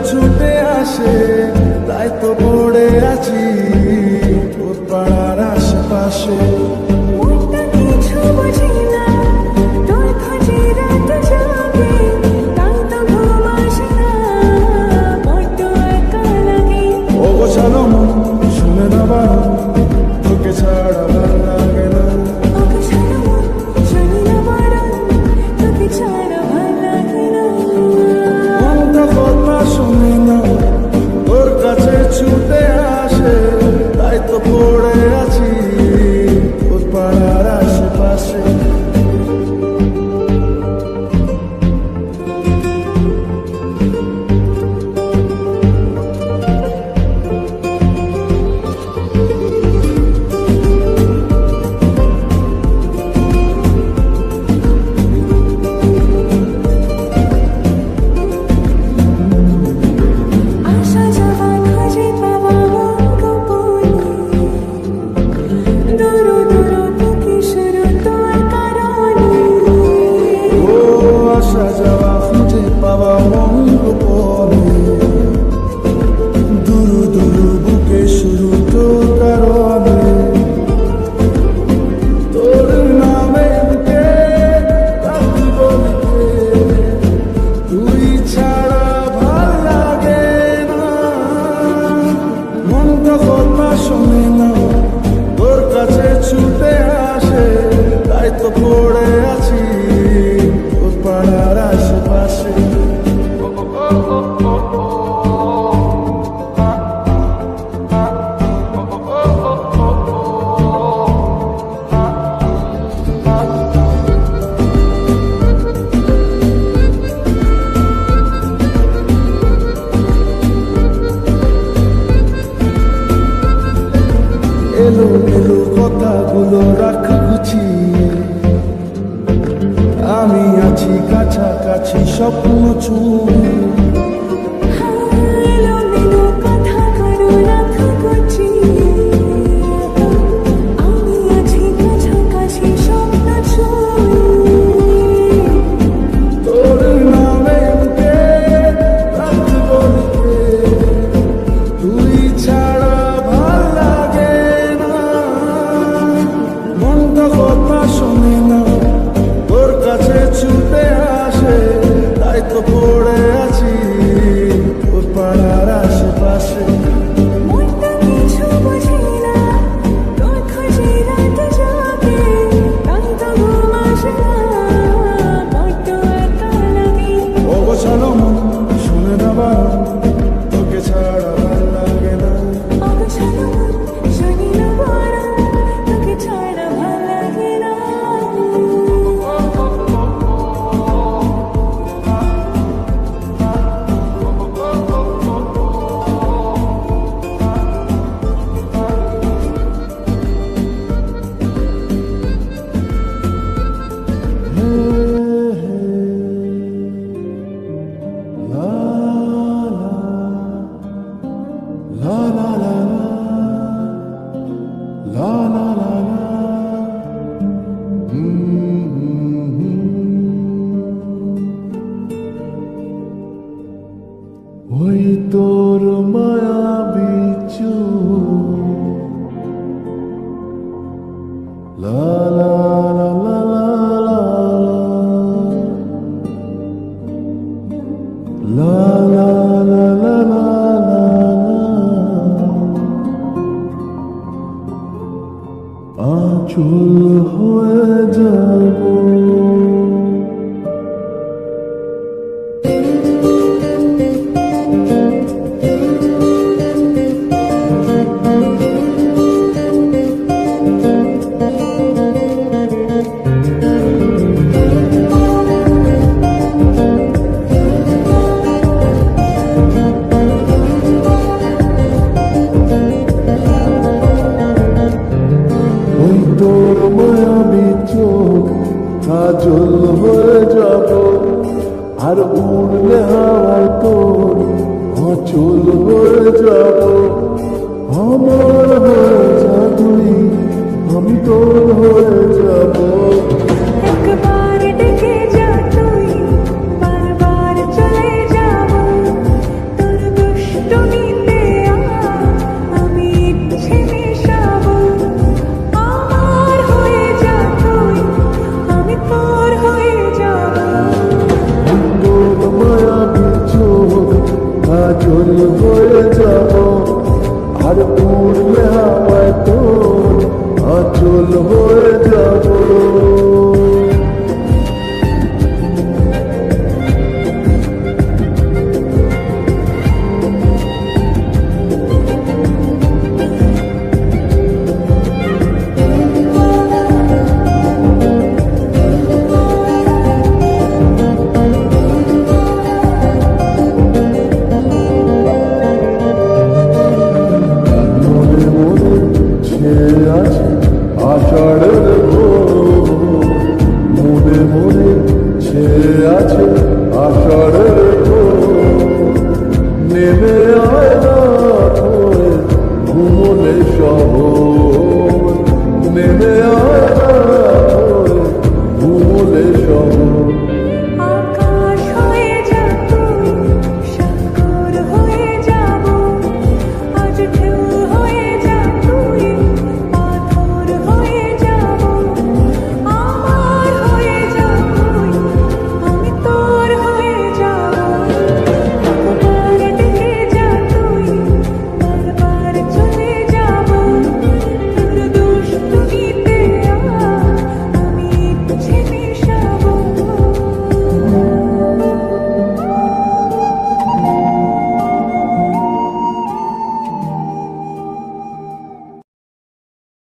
ছুটে আসে তাই তো পড়ে আছি তোর পাড়ার আশেপাশে। শুনে না বারণ তোকে ছাড়া ভালো লাগে না। কোনটা কথা শুনে না তোর কাছে ছুটে আসে তাই তো পড়ে আছি তোর পাড়ার আশেপাশে। যাওয়া খুঁজে পাওয়া মন গোপনে দুরু দুরু বুকে শুরু তোর কারণে। তোর নামে বুকে রাখি বলতে তুই ছাড়া ভাল লাগে না। মনটা কথা শোনে না তোর কাছে ছুটে আসে তাই তো পড়ে আছি তোর পাড়ার আশেপাশে। এলো এলো কথাগুলো রাখ গুছিয়ে আমি আছি কাছাকাছি স্বপ্ন ছুঁয়ে। তোর নামে বুকে রাখি বলতে তুই ছাড়া ভাল লাগে না। মনটা কথা শোনে না তোর কাছে ছুটে আসে তাই তো পড়ে আছি তোর পাড়ার আশেপাশে। অগোছালো মন শুনে না বারণ তোকে ছাড়া ভাল লাগে না। ওই তোর মায়া বিচু লা লা লা লা লা লা লা লা লা আঁচল হয়ে যাব। ওই তোর মায়াবী চোখ কাজল হয়ে যাব, আর উড়লে হাওয়ায় তোর অচল হয়ে যাব। আমার হয়ে যা তুই, আমি তোর হয়ে যাব। একবার ডেকে যা তুই, বারবার চলে যাব। তোর দুষ্টুমিতে আমি ইচ্ছে মেশাবো। আমার হয়ে যা তুই, আমি তোর হয়ে যাব। তোর মায়াবী চোখ কাজল হয়ে যাব, আর উড়লে হাওয়ায় তোর অচল হয়ে যাব। মনে মনে ছেয়ে আছে আশার